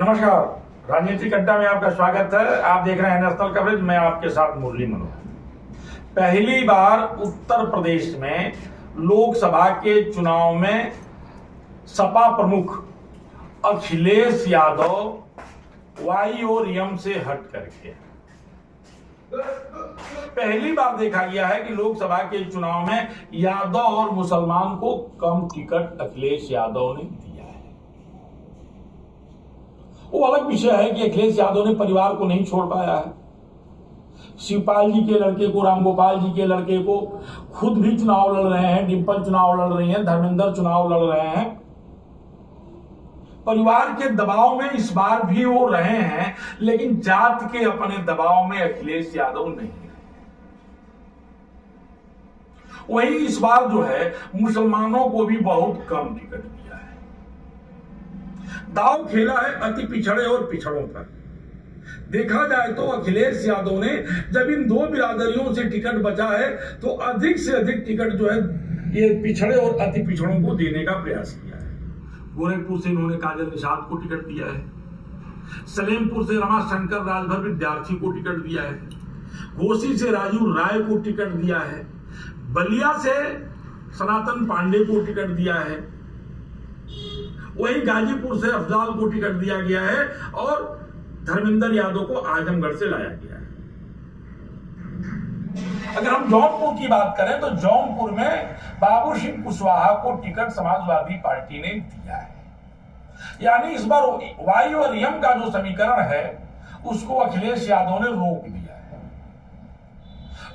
नमस्कार, राजनीतिक अड्डा में आपका स्वागत है। आप देख रहे हैं नेशनल कवरेज। मैं आपके साथ मुरली मनोहर। पहली बार उत्तर प्रदेश में लोकसभा के चुनाव में सपा प्रमुख अखिलेश यादव वाई और यम से हट करके पहली बार देखा गया है कि लोकसभा के चुनाव में यादव और मुसलमान को कम टिकट अखिलेश यादव ने दिया है। वो अलग विषय है कि अखिलेश यादव ने परिवार को नहीं छोड़ पाया है। शिवपाल जी के लड़के को, रामगोपाल जी के लड़के को खुद भी चुनाव लड़ रहे हैं, डिंपल चुनाव लड़ रही हैं, धर्मेंद्र चुनाव लड़ रहे हैं। परिवार के दबाव में इस बार भी वो रहे हैं, लेकिन जात के अपने दबाव में अखिलेश यादव नहीं है। वही इस बार जो है मुसलमानों को भी बहुत कम टिकट दिया है। दांव खेला है अति पिछड़े और पिछड़ों पर। देखा जाए तो अखिलेश यादव ने जब इन दो बिरादरियों से टिकट बचा है तो अधिक से अधिक टिकट जो है ये पिछड़े और अति पिछड़ों को देने का प्रयास किया है। गोरखपुर से इन्होंने काजल निषाद को टिकट दिया है। सलेमपुर से रमाशंकर राजभर विद्यार्थी को टिकट दिया है। घोसी से राजू राय को टिकट दिया है। बलिया से सनातन पांडे को टिकट दिया है। वही गाजीपुर से अफजाल को टिकट दिया गया है और धर्मेंद्र यादव को आजमगढ़ से लाया गया है। अगर हम जौनपुर की बात करें तो जौनपुर में बाबू सिंह कुशवाहा को टिकट समाजवादी पार्टी ने दिया है। यानी इस बार वाई और यम का जो समीकरण है उसको अखिलेश यादव ने रोक दिया है।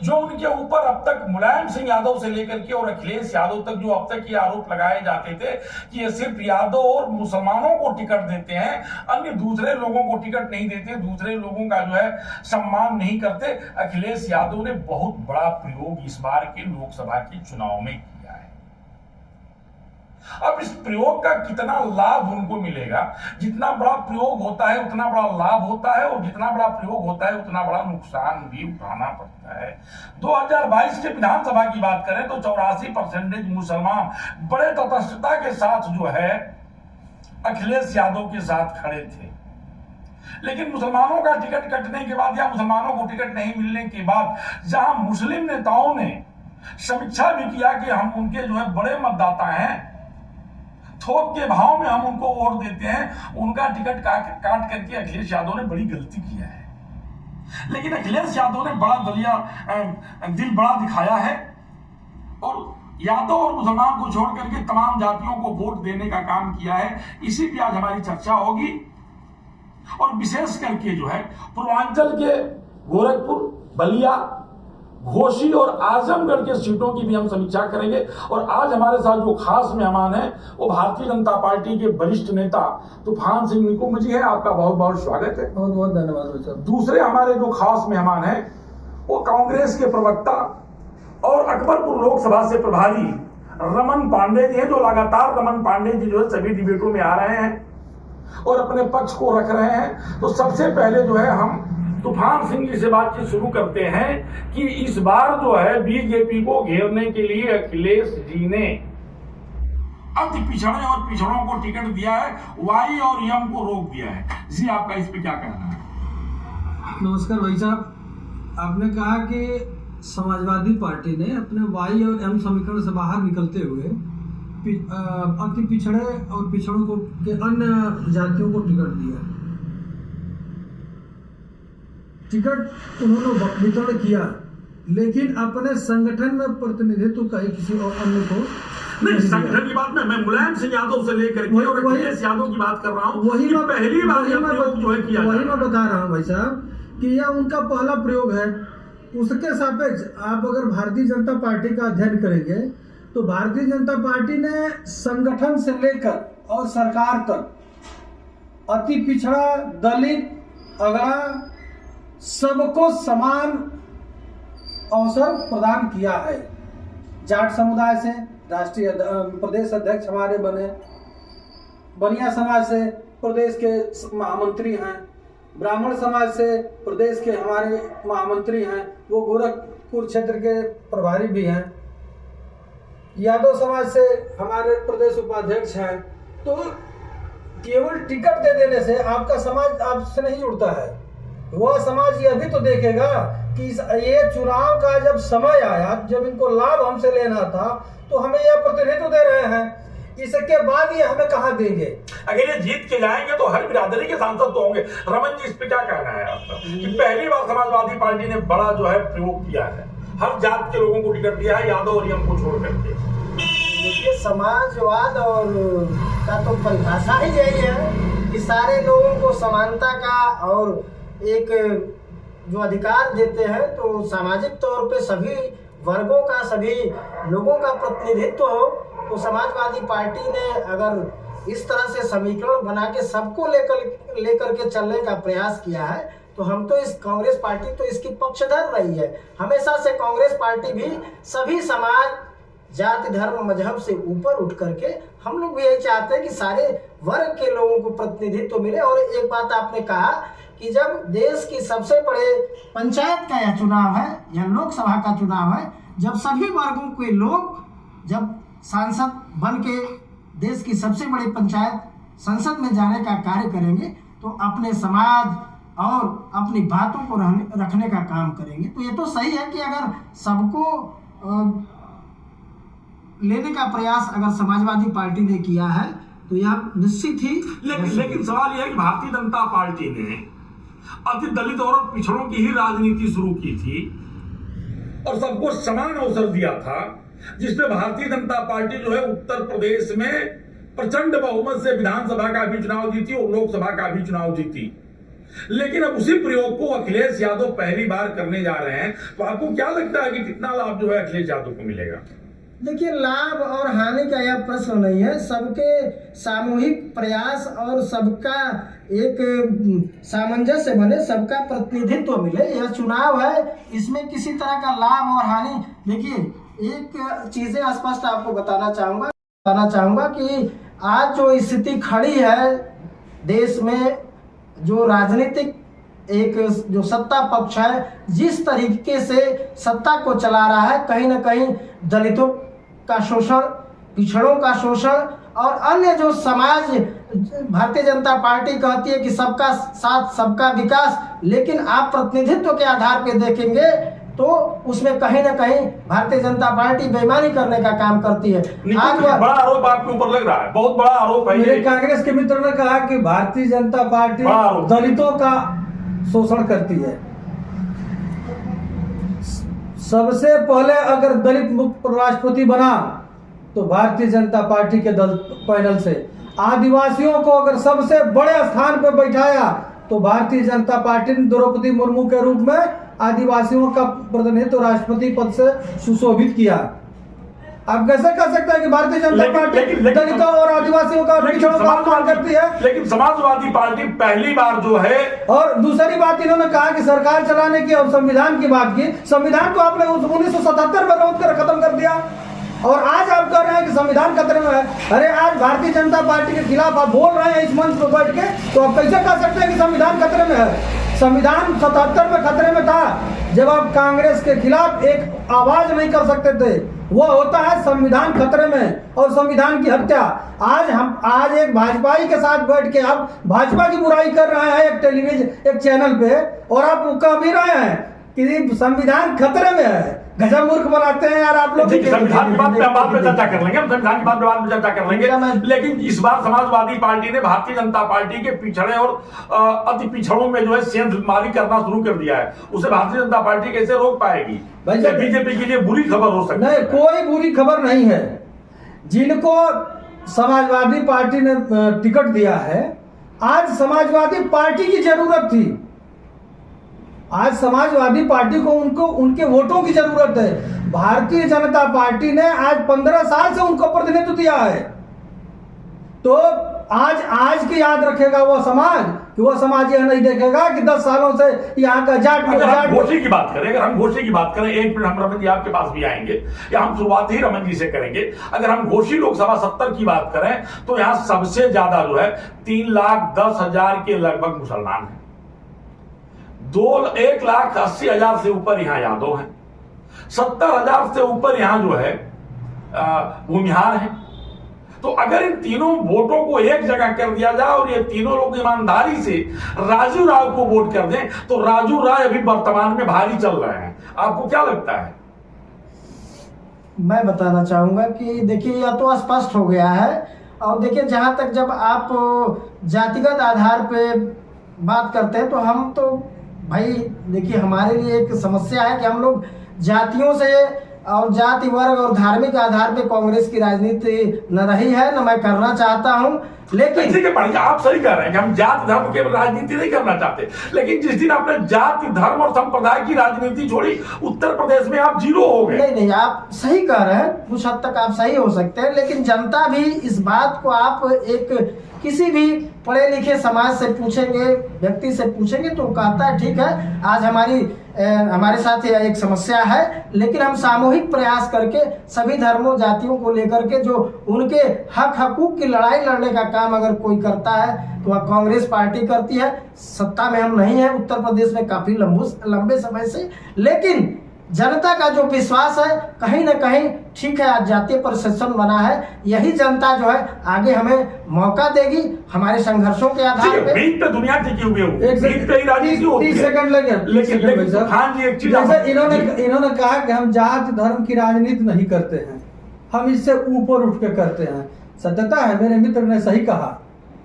जो उनके ऊपर अब तक मुलायम सिंह यादव से लेकर के और अखिलेश यादव तक जो अब तक ये आरोप लगाए जाते थे कि ये सिर्फ यादव और मुसलमानों को टिकट देते हैं, अन्य दूसरे लोगों को टिकट नहीं देते, दूसरे लोगों का जो है सम्मान नहीं करते, अखिलेश यादव ने बहुत बड़ा प्रयोग इस बार के लोकसभा के चुनाव में किया है। अब इस प्रयोग का कितना लाभ उनको मिलेगा, जितना बड़ा प्रयोग होता है उतना बड़ा लाभ होता है और जितना बड़ा प्रयोग होता है उतना बड़ा नुकसान भी उठाना पड़ता है। 2022 के विधानसभा की बात करें तो 84% मुसलमान बड़े तटस्थता के साथ जो है अखिलेश यादव के साथ खड़े थे। लेकिन मुसलमानों का टिकट कटने के बाद या मुसलमानों को टिकट नहीं मिलने के बाद जहां मुस्लिम नेताओं ने समीक्षा भी किया कि हम उनके जो है बड़े मतदाता हैं, थोक के भाव में हम उनको वोट देते हैं, उनका टिकट काट करके अखिलेश यादव ने बड़ी गलती किया है। लेकिन अखिलेश यादव ने बड़ा दिल बड़ा दिखाया है और यादव और मुसलमान को छोड़ करके तमाम जातियों को वोट देने का काम किया है। इसी पे आज हमारी चर्चा होगी और विशेष करके जो है पूर्वांचल के गोरखपुर, बलिया, घोसी और आजमगढ़ के सीटों की भी हम समीक्षा करेंगे। और आज हमारे साथ जो खास मेहमान हैं वो भारतीय जनता पार्टी के वरिष्ठ नेता तूफान सिंह निकुंभ जी हैं। आपका बहुत बहुत स्वागत है। बहुत बहुत धन्यवाद। दूसरे हमारे जो खास मेहमान हैं वो कांग्रेस के प्रवक्ता और अकबरपुर लोकसभा से प्रभारी रमन पांडे जी हैं, जो लगातार रमन पांडे जी जो है सभी डिबेटों में आ रहे हैं और अपने पक्ष को रख रहे हैं। तो सबसे पहले जो है हम तूफान सिंह जी से बातचीत शुरू करते हैं कि इस बार जो है बीजेपी को घेरने के लिए अखिलेश जी ने अति पिछड़े और पिछड़ों को टिकट दिया है, वाई और यम को रोक दिया है। जी आपका इस पे क्या कहना है? नमस्कार भाई साहब, आपने कहा कि समाजवादी पार्टी ने अपने वाई और एम समीकरण से बाहर निकलते हुए अति पिछड़े और पिछड़ों को के अन्य जातियों को टिकट दिया। टिकट उन्होंने वितरण किया, लेकिन अपने संगठन में प्रतिनिधित्व कहीं किसी और अन्य को नहीं। संगठन की बात में मैं मुलायम सिंह यादव से लेकर के और अखिलेश यादव की बात कर रहा हूं। वही मैं पहली बार जो है किया, वही मैं बता रहा हूं भाई साहब कि यह उनका पहला प्रयोग है। उसके सापेक्ष आप अगर भारतीय जनता पार्टी का अध्ययन करेंगे तो भारतीय जनता पार्टी ने संगठन से लेकर और सरकार तक अति पिछड़ा, दलित, अगड़ा सबको समान अवसर प्रदान किया है। जाट समुदाय से राष्ट्रीय प्रदेश अध्यक्ष हमारे बने, बनिया समाज से प्रदेश के महामंत्री हैं, ब्राह्मण समाज से प्रदेश के हमारे महामंत्री हैं, वो गोरखपुर क्षेत्र के प्रभारी भी हैं, यादव समाज से हमारे प्रदेश उपाध्यक्ष हैं। तो केवल टिकट दे देने से आपका समाज आपसे नहीं जुड़ता है। वह समाज ये भी तो देखेगा कि ये चुनाव का जब समय आया, जब इनको लाभ हमसे लेना था, तो हमें यह प्रतिनिधित्व दे रहे हैं, इसके बाद ये हमें कहाँ देंगे। अगर ये जीत के जाएंगे तो हर बिरादरी के सांसद तो होंगे। रमन जी, इस पे क्या कहना है आपका कि पहली बार समाजवादी पार्टी ने बड़ा जो है प्रयोग किया है, हर जात के लोगों को टिकट दिया है, यादव और यम को छोड़ करके। देखिए, समाजवाद और का तो परिभाषा ही यही है कि सारे लोगों को समानता का और एक जो अधिकार देते हैं, तो सामाजिक तौर पे सभी वर्गों का, सभी लोगों का प्रतिनिधित्व हो। तो समाजवादी पार्टी ने अगर इस तरह से समीकरण बना के सबको लेकर के चलने का प्रयास किया है, तो हम तो इस कांग्रेस पार्टी तो इसकी पक्षधर रही है। हमेशा से कांग्रेस पार्टी भी सभी समाज, जाति, धर्म, मजहब से ऊपर उठ करके हम लोग भी यही चाहते हैं कि सारे वर्ग के लोगों को प्रतिनिधित्व मिले। और एक बात आपने कहा कि जब देश की सबसे बड़े पंचायत का यह चुनाव है, यह लोकसभा का चुनाव है, जब सभी वर्गों के लोग जब सांसद बन के देश की सबसे बड़ी पंचायत संसद में जाने का कार्य करेंगे, तो अपने समाज और अपनी बातों को रखने का काम करेंगे। तो ये तो सही है कि अगर सबको लेने का प्रयास अगर समाजवादी पार्टी ने किया है, तो यह निश्चित ही। लेकिन सवाल यह है कि भारतीय जनता पार्टी ने अति दलित और पिछड़ों की ही राजनीति शुरू की थी और सबको समान अवसर दिया था, जिसमें भारतीय जनता पार्टी जो है उत्तर प्रदेश में प्रचंड बहुमत से विधानसभा का भी चुनाव जीती और लोकसभा का भी चुनाव जीती। लेकिन अब उसी प्रयोग को अखिलेश यादव पहली बार करने जा रहे हैं, तो आपको क्या लगता है कि कितना लाभ जो है अखिलेश यादव को मिलेगा? देखिए, लाभ और हानि का यह प्रश्न नहीं है। सबके सामूहिक प्रयास और सबका एक सामंजस्य बने, सबका प्रतिनिधित्व मिले, यह चुनाव है, इसमें किसी तरह का लाभ और हानि। देखिए, एक चीजें स्पष्ट आपको बताना चाहूंगा कि आज जो स्थिति खड़ी है देश में, जो राजनीतिक एक जो सत्ता पक्ष है जिस तरीके से सत्ता को चला रहा है, कहीं ना कहीं दलितों का शोषण, पिछड़ों का शोषण और अन्य जो समाज, भारतीय जनता पार्टी कहती है कि सबका साथ सबका विकास, लेकिन आप प्रतिनिधित्व के आधार पे देखेंगे तो उसमें कहीं ना कहीं भारतीय जनता पार्टी बेईमानी करने का काम करती है। आज बड़ा आरोप आपके ऊपर लग रहा है, बहुत बड़ा आरोप है। मेरे कांग्रेस के मित्र ने कहा कि भारतीय जनता पार्टी दलितों का शोषण करती है। सबसे पहले अगर दलित मुक्त राष्ट्रपति बना तो भारतीय जनता पार्टी के दल पैनल से, आदिवासियों को अगर सबसे बड़े स्थान पर बैठाया तो भारतीय जनता पार्टी ने द्रौपदी मुर्मू के रूप में आदिवासियों का प्रतिनिधित्व राष्ट्रपति पद से सुशोभित किया। आप कैसे कह सकते हैं कि भारतीय जनता पार्टी दलितों और आदिवासियों का पिछड़ों का अपमान करती है? लेकिन समाजवादी पार्टी पहली बार जो है, और दूसरी बात इन्होंने कहा कि सरकार चलाने की और संविधान की बात की। संविधान को आपने 1977 में रोक कर खत्म कर दिया और आज आप कह रहे हैं कि संविधान खतरे में है। अरे आज भारतीय जनता पार्टी के खिलाफ आप बोल रहे हैं इस मंच पर बैठ के, तो आप कैसे कह सकते हैं कि संविधान खतरे में है? संविधान 77 में खतरे में था जब आप कांग्रेस के खिलाफ एक आवाज नहीं कर सकते थे। वो होता है संविधान खतरे में और संविधान की हत्या। आज एक भाजपाई के साथ बैठ के आप भाजपा की बुराई कर रहे हैं एक टेलीविजन, एक चैनल पे, और आप कह भी रहे हैं कि संविधान खतरे में है। गजब मूर्ख बनाते हैं यार आप लोग। संविधान की बात पे बाद में चर्चा कर लेंगे, हम संविधान की बात बाद में चर्चा कर लेंगे। लेकिन इस बार समाजवादी पार्टी ने भारतीय जनता पार्टी के पिछड़े और अति पिछड़ों में जो है सेंधमारी करना शुरू कर दिया है। उसे भारतीय जनता पार्टी कैसे रोक पाएगी? बीजेपी के लिए बुरी खबर हो सकती है? नहीं, कोई बुरी खबर नहीं है। जिनको समाजवादी पार्टी ने टिकट दिया है, आज समाजवादी पार्टी की जरूरत थी। आज समाजवादी पार्टी को उनके वोटों की जरूरत है। भारतीय जनता पार्टी ने आज 15 साल से उनको प्रतिनिधित्व दिया है, तो आज की याद रखेगा वो समाज, कि वो समाज यह नहीं देखेगा कि 10 सालों से यहाँ का जाट। घोषी की बात करें, अगर हम घोषी की बात करें, एक मिनट हम रमन जी आपके पास भी आएंगे, या हम शुरुआत ही रमन जी से करेंगे। अगर हम घोषी लोकसभा 70 की बात करें तो यहाँ सबसे ज्यादा जो है 3,10,000 के लगभग मुसलमान है, 1,80,000 से ऊपर यहाँ यादव हैं, 70,000 से ऊपर यहाँ जो है भूमिहार हैं, तो अगर इन तीनों वोटों को एक जगह कर दिया जाए और ये तीनों लोग ईमानदारी से राजू राय को वोट कर दें तो राजू राय अभी वर्तमान में भारी चल रहे हैं। आपको क्या लगता है? मैं बताना चाहूंगा कि देखिए यह तो स्पष्ट हो गया है। और देखिए जहां तक जब आप जातिगत आधार पे बात करते हैं तो हम तो भाई देखिए हमारे लिए एक समस्या है कि हम लोग जातियों से और जाति वर्ग और धार्मिक आधार पे कांग्रेस की राजनीति न रही है, न मैं करना चाहता हूं। लेकिन ठीक है बढ़िया, आप सही कह रहे हैं कि हम जाति धर्म के राजनीति नहीं करना चाहते, लेकिन जिस दिन आपने जाति धर्म और संप्रदाय की राजनीति छोड़ी उत्तर प्रदेश में आप जीरो हो गए। नहीं, आप सही कह रहे हैं, कुछ हद तक आप सही हो सकते हैं, लेकिन जनता भी इस बात को आप एक किसी भी पढ़े लिखे समाज से पूछेंगे, व्यक्ति से पूछेंगे तो कहता है ठीक है आज हमारे साथ यह एक समस्या है, लेकिन हम सामूहिक प्रयास करके सभी धर्मों जातियों को लेकर के जो उनके हक हकूक की लड़ाई लड़ने का काम अगर कोई करता है तो वह कांग्रेस पार्टी करती है। सत्ता में हम नहीं है उत्तर प्रदेश में काफी लंबे समय से, लेकिन जनता का जो विश्वास है कहीं न कहीं ठीक है, आज जातीय प्रशासन बना है, यही जनता जो है आगे हमें मौका देगी हमारे संघर्षों के आधार पे। बीच पे दुनिया टिकी हुई है, 30 सेकंड लगे। हाँ जी, एक चीज इन्होंने कहा कि हम जाति धर्म की राजनीति नहीं करते हैं, हम इससे ऊपर उठ के करते हैं। सत्यता है, मेरे मित्र ने सही कहा।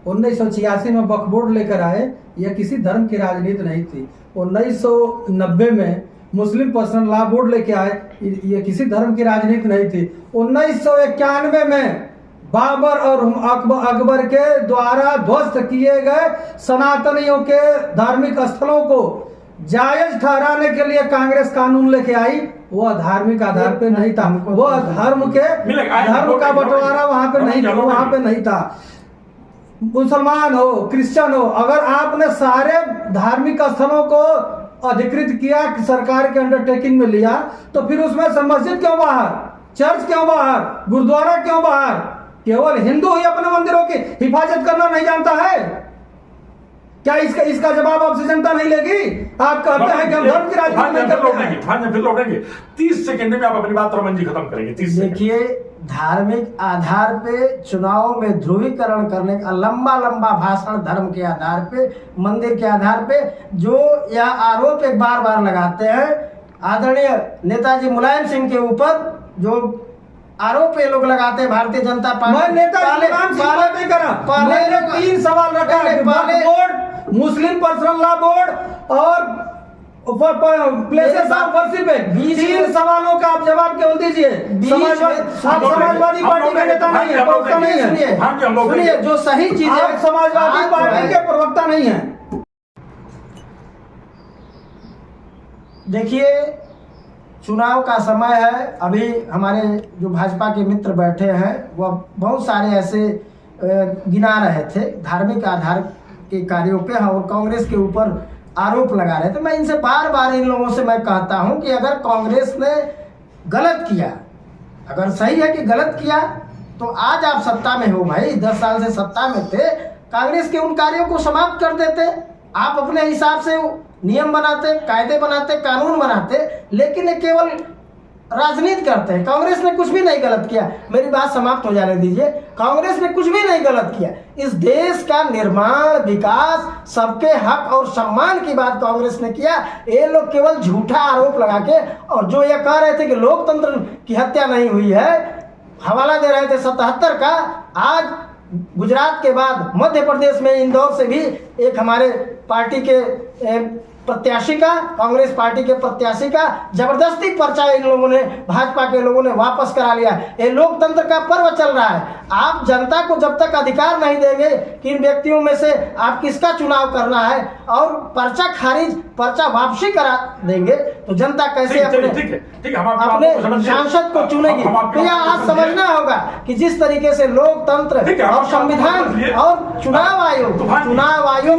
1986 में वक्फ बोर्ड लेकर आए, यह किसी धर्म की राजनीति नहीं थी। 1990 में मुस्लिम पर्सनल लॉ बोर्ड लेके आए, ये किसी धर्म की राजनीति नहीं थी। 1991 में बाबर और अकबर के द्वारा ध्वस्त किए गए सनातनियों के धार्मिक स्थलों को जायज ठहराने के लिए कांग्रेस कानून लेके आई। वह धार्मिक आधार पे नहीं था, वह धर्म का बंटवारा वहां पे नहीं था, वहां पे नहीं था। मुसलमान हो, क्रिश्चियन हो, अगर आपने सारे धार्मिक स्थलों को अधिकृत किया, सरकार के अंडरटेकिंग में लिया, तो फिर उसमें से मस्जिद क्यों बाहर, चर्च क्यों बाहर, गुरुद्वारा क्यों बाहर? केवल हिंदू ही अपने मंदिरों की हिफाजत करना नहीं जानता है क्या? इसका जवाब आपसे जनता नहीं लेगी? आप कहते हैं कि हम धर्म की राजनीति नहीं करते। फिर लौटेंगे 30 सेकंड में आप अपनी बात रमन जी खत्म करेंगे। 30 देखिए धार्मिक आधार पे चुनाव में ध्रुवीकरण करने का लंबा भाषण, धर्म के आधार पे, मंदिर के आधार पे जो यह आरोप एक बार लगाते हैं आदरणीय नेताजी मुलायम सिंह के ऊपर, जो आरोप ये लोग लगाते हैं भारतीय जनता पार्टी। मैं नेताजी मुलायम सिंह बात नहीं कर रहा, मैंने 3 सवाल रखा है, बोर्ड, मुस्लिम पर्सनल लॉ बोर्ड और प्लेसेस ऑफ वर्शिप पे। 3 सवालों का आप जवाब केवल दीजिए। समाजवादी पार्टी के नेता नहीं है, प्रवक्ता नहीं है। सुनिए, जो सही चीज है, समाजवादी पार्टी के प्रवक्ता नहीं है। देखिए चुनाव का समय है, अभी हमारे जो भाजपा के मित्र बैठे हैं वह बहुत सारे ऐसे गिना रहे थे धार्मिक आधार के कार्यों पे और कांग्रेस के ऊपर आरोप लगा रहे थे। मैं इनसे बार इन लोगों से मैं कहता हूं कि अगर कांग्रेस ने गलत किया, अगर सही है कि गलत किया, तो आज आप सत्ता में हो भाई, 10 साल से सत्ता में थे, कांग्रेस के उन कार्यों को समाप्त कर देते। आप अपने हिसाब से नियम बनाते, कायदे बनाते, कानून बनाते, लेकिन ये केवल राजनीति करते हैं। कांग्रेस ने कुछ भी नहीं गलत किया। मेरी बात समाप्त हो जाने दीजिए। कांग्रेस ने कुछ भी नहीं गलत किया। इस देश का निर्माण, विकास, सबके हक और सम्मान की बात कांग्रेस ने किया। ये लोग केवल झूठा आरोप लगा के, और जो ये कह रहे थे कि लोकतंत्र की हत्या नहीं हुई है, हवाला दे रहे थे 77 का। आज गुजरात के बाद मध्य प्रदेश में इंदौर से भी एक हमारे पार्टी के प्रत्याशी का, कांग्रेस पार्टी के प्रत्याशी का जबरदस्ती पर्चा इन लोगों ने, भाजपा के लोगों ने वापस करा लिया। ये लोकतंत्र का पर्व चल रहा है। आप जनता को जब तक अधिकार नहीं देंगे कि इन व्यक्तियों में से आप किसका चुनाव करना है और पर्चा खारिज, पर्चा वापसी करा देंगे, तो जनता कैसे अपने सांसद को चुनेगी? तो यह आज समझना होगा कि जिस तरीके से लोकतंत्र और संविधान और चुनाव आयोग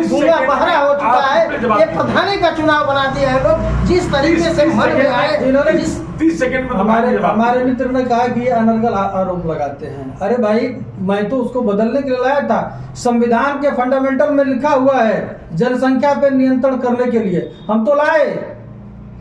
गूंगा बहरा हो चुका है, ये प्रधानी का चुनाव बना दिया है लोग, जिस तरीके से मन में आए। इन्होंने 30 सेकंड में हमारे मित्र ने कहा कि ये अनर्गल आरोप लगाते हैं। अरे भाई, मैं तो उसको बदलने के लिए लाया था। संविधान के फंडामेंटल में लिखा हुआ है जनसंख्या पे नियंत्रण करने के लिए, हम तो लाए।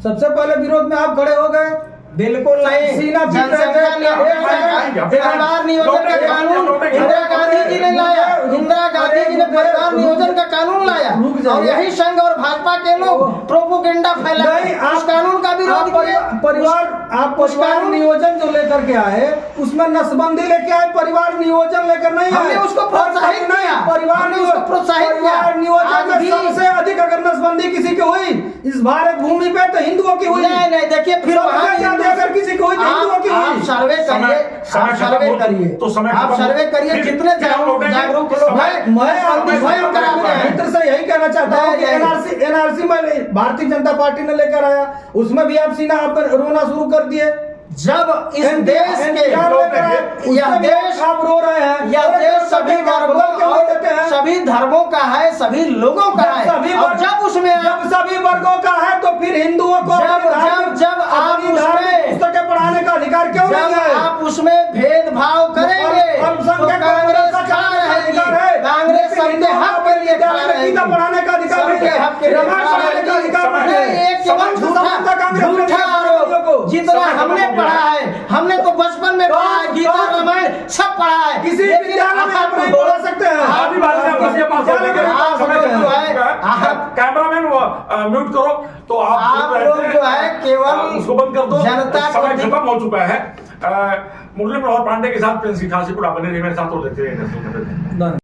सबसे पहले विरोध में आप खड़े हो गए। बिल्कुल नहीं। सीना पीट जनसंख्या रहे थे। परिवार नियोजन का कानून इंदिरा गांधी जी ने लाया। इंदिरा गांधी जी ने परिवार नियोजन का कानून लाया रुक जाइए। और यही संघ और भाजपा के लोग प्रोपोगेंडा फैला नहीं, उस कानून का विरोध किए। परिवार नियोजन जो लेकर के आए उसमें नसबंदी लेके आए, परिवार नियोजन लेकर नहीं आए। हमने उसको प्रोत्साहित किया। परिवार हमने उसको प्रोत्साहित किया। परिवार नियोजन आज में भी- सबसे अधिक अगर नसबंदी किसी की हुई इस भारत भूमि पे तो हिंदुओं की हुई। नहीं नहीं, देखिए फिर सबसे वहाँ ज्यादा अगर किसी की हुई तो हिंदुओं की आप हुई। सर्वे करिए, आप सर्वे करिए, तो समय आप खत्म हो- सर्वे करिए, फिर- जितने फिर हम लौटेंगे। जागरूक लोग हैं मैं नसबंदी स्वयं करा रहे हैं। मित्र से यही कहना चाहता हूँ कि एनआरसी में भारतीय जनता पार्टी ने लेकर आया, उसमें भी आप सीना आप रोना शुरू कर दिए। जब इस देश के यह देश आप रो रहे हैं, यह देश सभी वर्गों और सभी धर्मों का है, सभी लोगों का है। सभी और जब उसमें जब सभी वर्गों का है तो फिर हिंदुओं को जब आप उसमें पुस्तकें पढ़ाने का अधिकार क्यों नहीं जब है? आप उसमें भेदभाव करेंगे तो कांग्रेस खड़ा रहेगी। कांग्रेस सबके हक के लिए खड़ा रहेगी। गीता पढ़ाने का अधिकार नहीं सबके हक के है, लिए रामायण खड़ा पढ़ाने का रहेगी। अधिकार नहीं है। एक केवल झूठा आरोप जितना हमने पढ़ा है, हमने तो बचपन में पढ़ा है, गीता रामायण सब पढ़ा है। किसी लेकिन विद्यालय में आप नहीं पढ़ा सकते हैं। आदि बात है, आपके पास हो गया। आप समय लोग खत्म जो हो है, चुका है। कैमरामैन म्यूट करो तो आप लोग जो है केवल उसको बंद कर दो। जनता को समय खत्म हो चुका है। मुरली मनोहर पांडे के साथ प्रिंस खासीपुर बने रहिए मेरे साथ और देखते हैं।